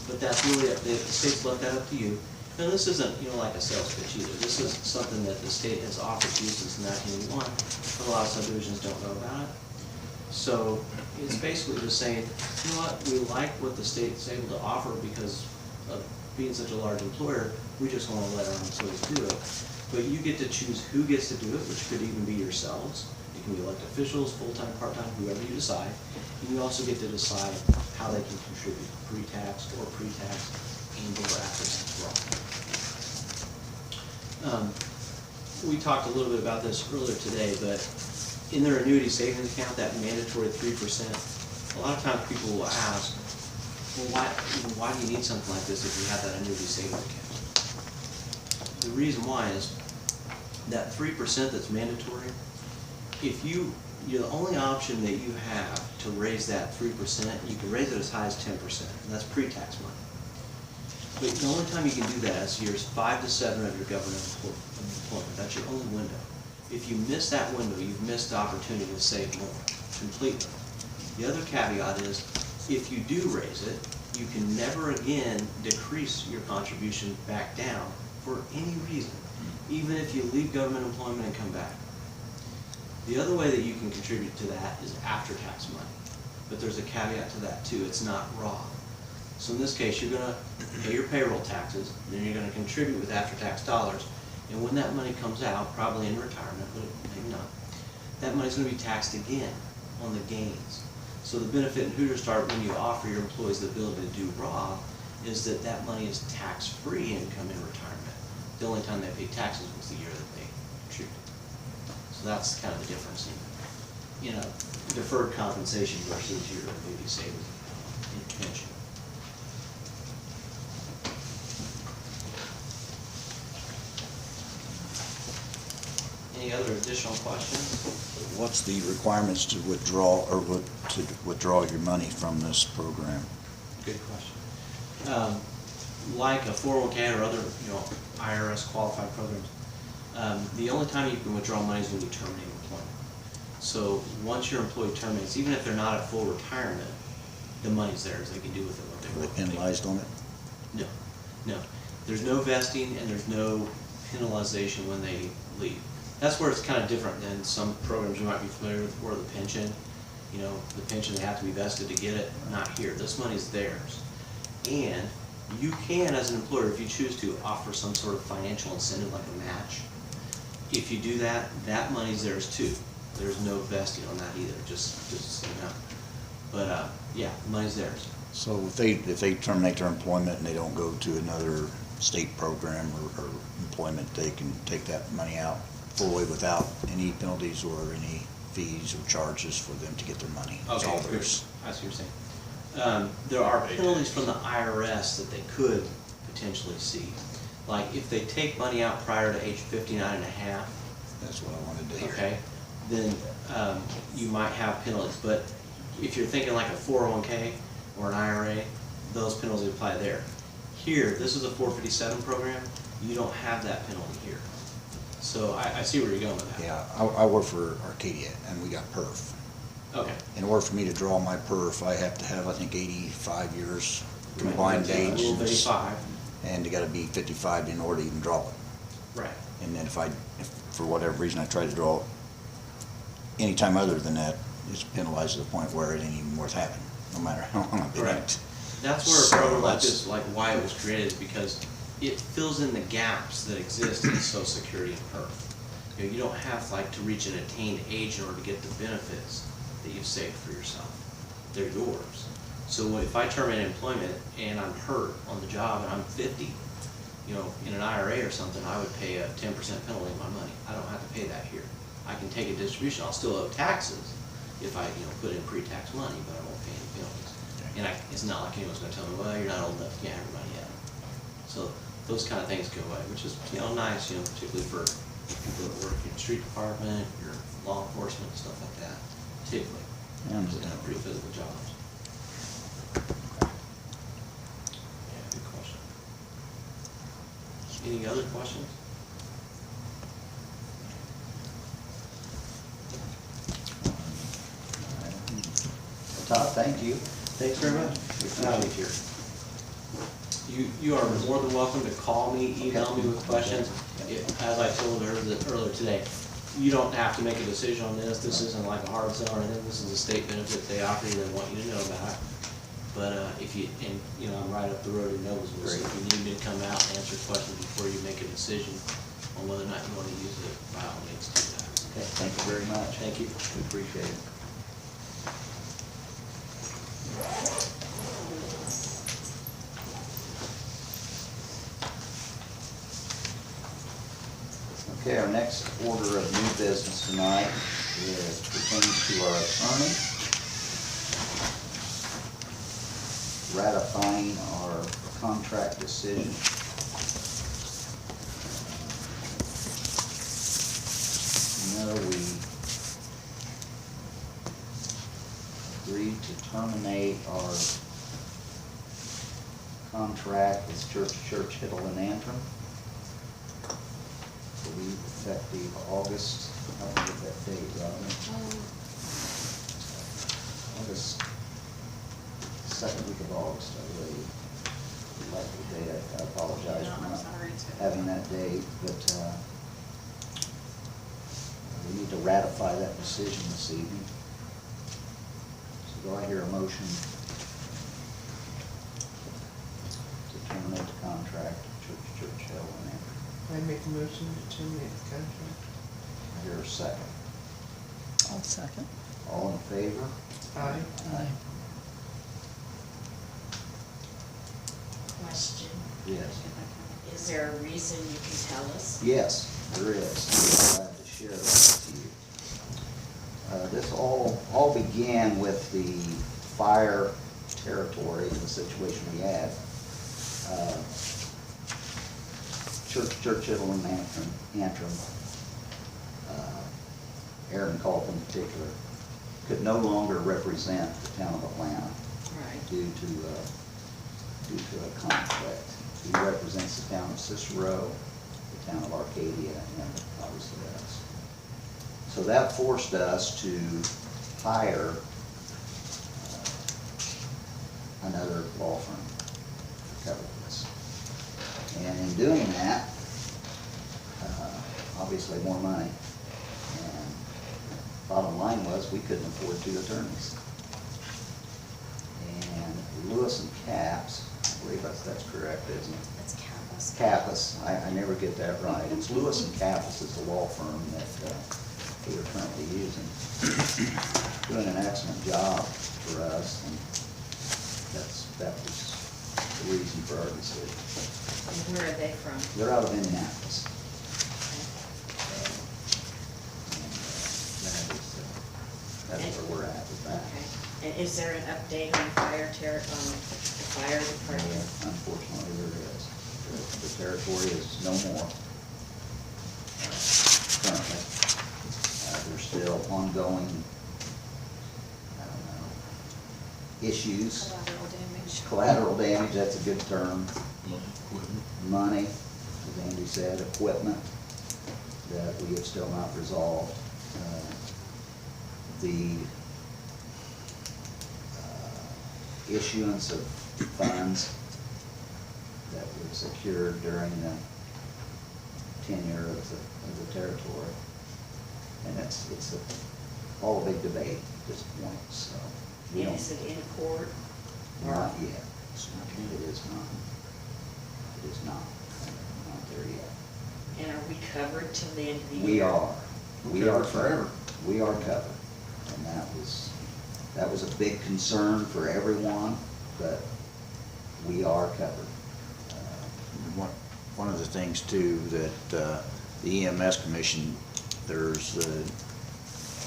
But that's really, the state's left that up to you. And this isn't, like a sales pitch either. This is something that the state has offered to you since 1981, but a lot of subdivisions don't know about it. So it's basically just saying, you know what, we like what the state's able to offer because of being such a large employer, we just want to let our employees do it. But you get to choose who gets to do it, which could even be yourselves. It can be elected officials, full-time, part-time, whoever you decide. And you also get to decide how they can contribute, pre-tax or and or after-tax Roth. We talked a little bit about this earlier today, but in their annuity savings account, that mandatory 3%, a lot of times people will ask, well, why do you need something like this if you have that annuity savings account? The reason why is that 3% that's mandatory, if the only option that you have to raise that 3%, you can raise it as high as 10%, and that's pre-tax money. But the only time you can do that is years 5 to 7 of your government employment. That's your only window. If you miss that window, you've missed the opportunity to save more completely. The other caveat is, if you do raise it, you can never again decrease your contribution back down for any reason, even if you leave government employment and come back. The other way that you can contribute to that is after-tax money, but there's a caveat to that too, it's not raw. So in this case, you're gonna pay your payroll taxes, then you're gonna contribute with after-tax dollars, and when that money comes out, probably in retirement, but maybe not, that money's gonna be taxed again on the gains. So the benefit in Hooters Start when you offer your employees the ability to do raw is that that money is tax-free income in retirement. The only time they paid taxes was the year that they contributed. So that's kind of the difference in a deferred compensation versus your maybe savings in pension. Any other additional questions? What's the requirements to withdraw, or to withdraw your money from this program? Good question. Like a 401k or other, IRS qualified programs, the only time you can withdraw money is when you terminate employment. So once your employee terminates, even if they're not at full retirement, the money's theirs. They can do with it what they Are want. they penalized on it? No. There's no vesting and there's no penalization when they leave. That's where it's kind of different than some programs you might be familiar with, or the pension. The pension, they have to be vested to get it. Not here. This money's theirs. And you can, as an employer, if you choose to, offer some sort of financial incentive like a match. If you do that, that money's theirs too. There's no vesting on that either, just so you know. But yeah, money's theirs. So if they terminate their employment and they don't go to another state program or employment, they can take that money out fully without any penalties or any fees or charges for them to get their money. It's all Okay, theirs. I see what you're saying. There are penalties from the IRS that they could potentially see. Like if they take money out prior to age 59 and a half, That's what I wanted to hear. okay, then you might have penalties. But if you're thinking like a 401k or an IRA, those penalties apply there. Here, this is a 457 program, you don't have that penalty here. So I see where you're going with that. Yeah, I work for Arcadia and we got PERF. Okay. In order for me to draw my PERF, I have to have, I think, 85 years combined age. Rule of 85. And you gotta be 55 in order to even draw it. Right. And then if for whatever reason I try to draw any time other than that, it's penalized to the point where it ain't even worth having, no matter how long I've been in it. That's where So a program like that's- this, like why it was created, is because it fills in the gaps that exist in Social Security and PERF. You don't have to reach an attained age in order to get the benefits that you've saved for yourself. They're yours. So if I terminate employment and I'm hurt on the job and I'm 50, in an IRA or something, I would pay a 10% penalty on my money. I don't have to pay that here. I can take a distribution. I'll still owe taxes if I, put in pre-tax money, but I won't pay any penalties. And it's not like anyone's gonna tell me, well, you're not old enough, you can't have your money yet. So those kind of things go away, which is, nice, particularly for people that work in the street department, your law enforcement, stuff like that, typically. Yeah, Those are pretty physical jobs. Yeah, good question. Any other questions? Todd, thank you. Thanks very much. We appreciate You are more than welcome to call me, email me with questions. As I told her earlier today, you don't have to make a decision on this. This isn't like a hard sell or anything. This is a state benefit they offer you, they want you to know about it. But I'm right up the road in Noblesville, so if you need me to come out and answer questions before you make a decision on whether or not you want to use it, by all means do that. Okay, thank you very much. Thank you. We appreciate it. Okay, our next order of new business tonight is pertains to our attorney ratifying our contract decision. We agreed to terminate our contract with Church Hiddle and Antrim. Effective August Help me with that date, Robin. August, second week of August, I believe. Likely date, I apologize No, for I'm not sorry, too. having that date, but, we need to ratify that decision this evening. So do I hear a motion to terminate the contract of Churchill and Amber? I make a motion to terminate the contract. I hear a second. I'll second. All in favor? Aye. Aye. Question, Yes. is there a reason you can tell us? Yes, there is. I'm glad to share that with you. This all began with the fire territory and the situation we had. Churchill and Antrim, Aaron Culp in particular, could no longer represent the town of Atlanta Right. due to a conflict. He represents the town of Cicero, the town of Arcadia, and obviously us. So that forced us to hire another law firm to cover this. And in doing that, obviously more money. And bottom line was, we couldn't afford 2 attorneys. And Lewis and Capps, I believe that's correct, isn't it? It's Kappas. Kappas, I never get that right. It's Lewis and Kappas is the law firm that we are currently using. Doing an excellent job for us, and that was the reason for our decision. And where are they from? They're out of Indianapolis. And that's where we're at with that. Okay, and is there an update on the fire department? Unfortunately, there is. The territory is no more currently. There's still ongoing, I don't know, issues. Collateral damage. Collateral damage, that's a good term. Equipment. Money, as Andy said, equipment that we have still not resolved. The issuance of funds that were secured during the tenure of the territory. And it's all a big debate at this point, so. we And don't- is it in court? Not yet. It is not. It is not there yet. And are we covered till the end of the year? We are. We Covered are forever. covered. We are covered. And that was a big concern for everyone, but we are covered. One of the things too, that the EMS commission, there's a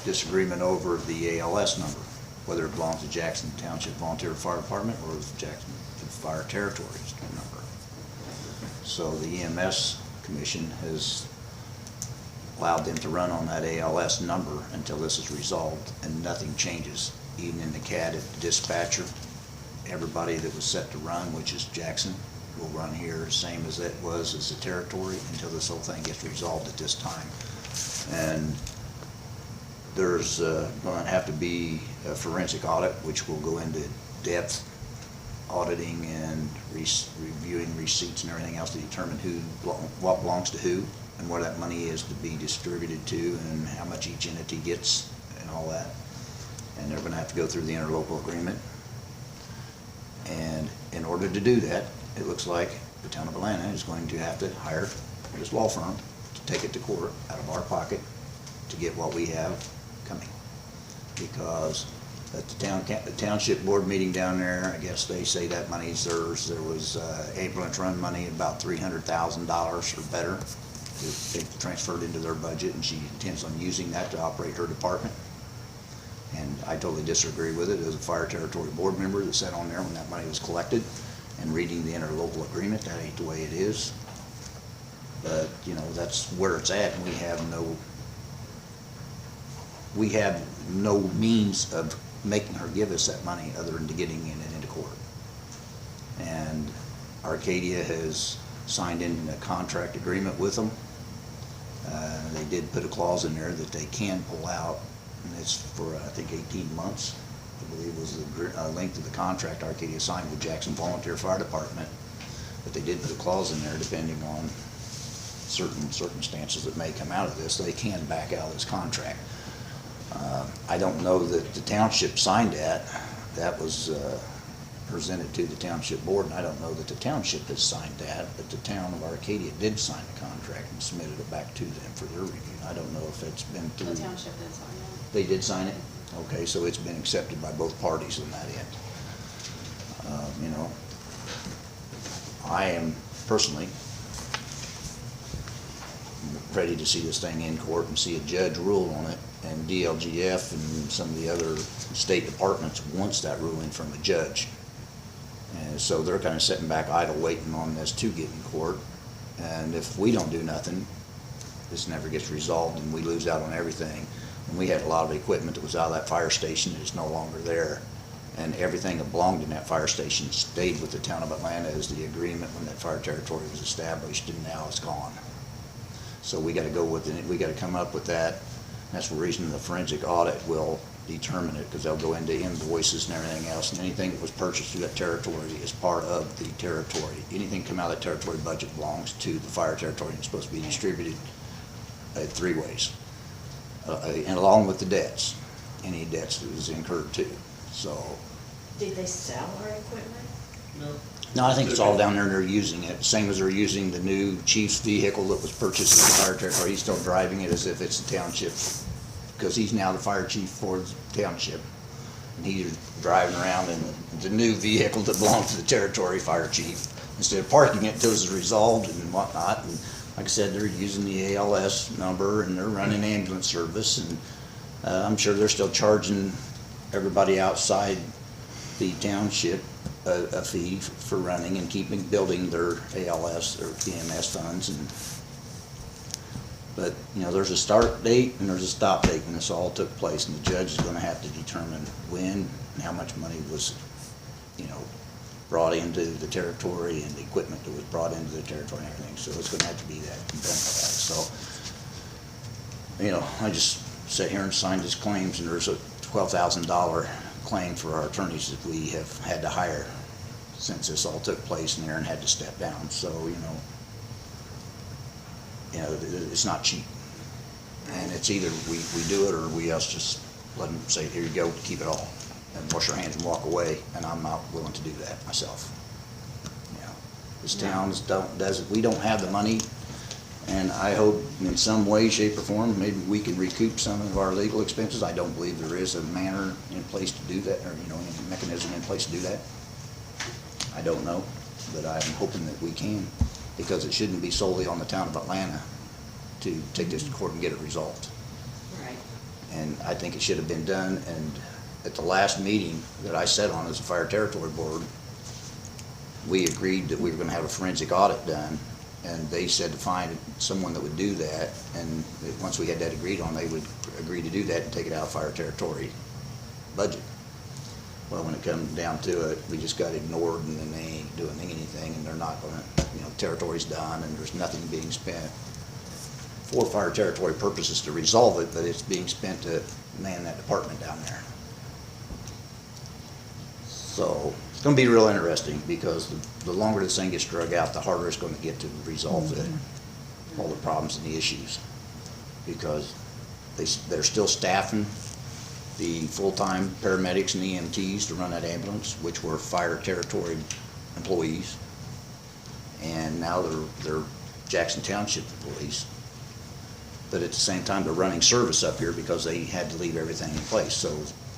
disagreement over the ALS number, whether it belongs to Jackson Township Volunteer Fire Department or the Jackson Fire Territories number. So the EMS commission has allowed them to run on that ALS number until this is resolved, and nothing changes. Even in the CAD at the dispatcher, everybody that was set to run, which is Jackson, will run here, same as it was as the territory, until this whole thing gets resolved at this time. And there's going to have to be a forensic audit, which will go into depth auditing and reviewing receipts and everything else to determine what belongs to who, and where that money is to be distributed to, and how much each entity gets, and all that. And they're gonna have to go through the interlocal agreement. And in order to do that, it looks like the town of Atlanta is going to have to hire this law firm to take it to court out of our pocket to get what we have coming. Because at the township board meeting down there, I guess they say that money's theirs. There was ambulance run money, about $300,000 or better. They transferred into their budget, and she intends on using that to operate her department. And I totally disagree with it. As a fire territory board member that sat on there when that money was collected and reading the interlocal agreement, that ain't the way it is. But, you know, that's where it's at, and we have no means of making her give us that money other than getting it into court. And Arcadia has signed in a contract agreement with them, They did put a clause in there that they can pull out, and it's for, I think, 18 months, I believe was the length of the contract Arcadia signed with Jackson Volunteer Fire Department. But they did put a clause in there, depending on certain circumstances that may come out of this, they can back out of this contract. I don't know that the township signed that. That was presented to the township board, and I don't know that the township has signed that, but the town of Arcadia did sign the contract and submitted it back to them for their review. I don't know if it's been through. The township did sign it. They did sign it? Okay, so it's been accepted by both parties on that end. You know, I am personally ready to see this thing in court and see a judge rule on it, and DLGF and some of the other state departments wants that ruling from a judge. And so they're kind of sitting back idle waiting on this to get in court. And if we don't do nothing, this never gets resolved and we lose out on everything. And we had a lot of equipment that was out of that fire station that is no longer there. And everything that belonged in that fire station stayed with the town of Atlanta as the agreement when that fire territory was established, and now it's gone. So we gotta go with it, we gotta come up with that. That's the reason the forensic audit will determine it, because they'll go into invoices and everything else, and anything that was purchased through that territory is part of the territory. Anything come out of that territory budget belongs to the fire territory, and it's supposed to be distributed 3 ways. And along with the debts, any debts that was incurred too, so. Did they sell our equipment? No, I think it's all down there and they're using it, same as they're using the new chief's vehicle that was purchased in the fire territory. He's still driving it as if it's the township, because he's now the fire chief for the township. And he's driving around in the new vehicle that belongs to the territory fire chief, instead of parking it until it's resolved and whatnot. And like I said, they're using the ALS number and they're running ambulance service, and I'm sure they're still charging everybody outside the township a fee for running and building their ALS or EMS funds. And but you know, there's a start date and there's a stop date when this all took place, and the judge is going to have to determine when and how much money was, you know, brought into the territory and the equipment that was brought into the territory and everything. So it's going to have to be that and done by that. So, you know, I just sat here and signed his claims, and there's a $12,000 claim for our attorneys that we have had to hire since this all took place, and Aaron had to step down. So, you know, it's not cheap. And it's either we do it or we else just let them say, here you go, keep it all, and wash our hands and walk away, and I'm not willing to do that myself. You know, this town we don't have the money, and I hope in some way, shape, or form, maybe we can recoup some of our legal expenses. I don't believe there is a manner in place to do that, or, you know, any mechanism in place to do that. I don't know, but I'm hoping that we can, because it shouldn't be solely on the town of Atlanta to take this to court and get it resolved. Right. And I think it should have been done, and at the last meeting that I sat on as a fire territory board, we agreed that we were gonna have a forensic audit done, and they said to find someone that would do that, and that once we had that agreed on, they would agree to do that and take it out of fire territory budget. Well, when it comes down to it, we just got ignored, and then they ain't doing anything, and they're not gonna, you know, territory's done, and there's nothing being spent for fire territory purposes to resolve it, but it's being spent to man that department down there. So it's gonna be real interesting, because the longer this thing gets drug out, the harder it's gonna get to resolve all the problems and the issues. Because they're still staffing the full-time paramedics and EMTs to run that ambulance, which were fire territory employees. And now they're Jackson Township employees. But at the same time, they're running service up here because they had to leave everything in place. So,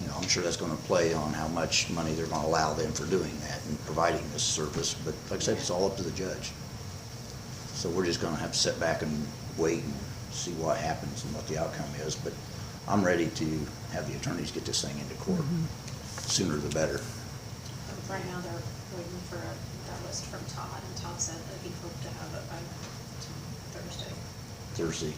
you know, I'm sure that's gonna play on how much money they're gonna allow them for doing that and providing this service. But like I said, it's all up to the judge. So we're just gonna have to sit back and wait and see what happens and what the outcome is. But I'm ready to have the attorneys get this thing into court. Sooner the better. Right now, they're waiting for that list from Todd, and Todd said that he hoped to have it by Thursday. Thursday.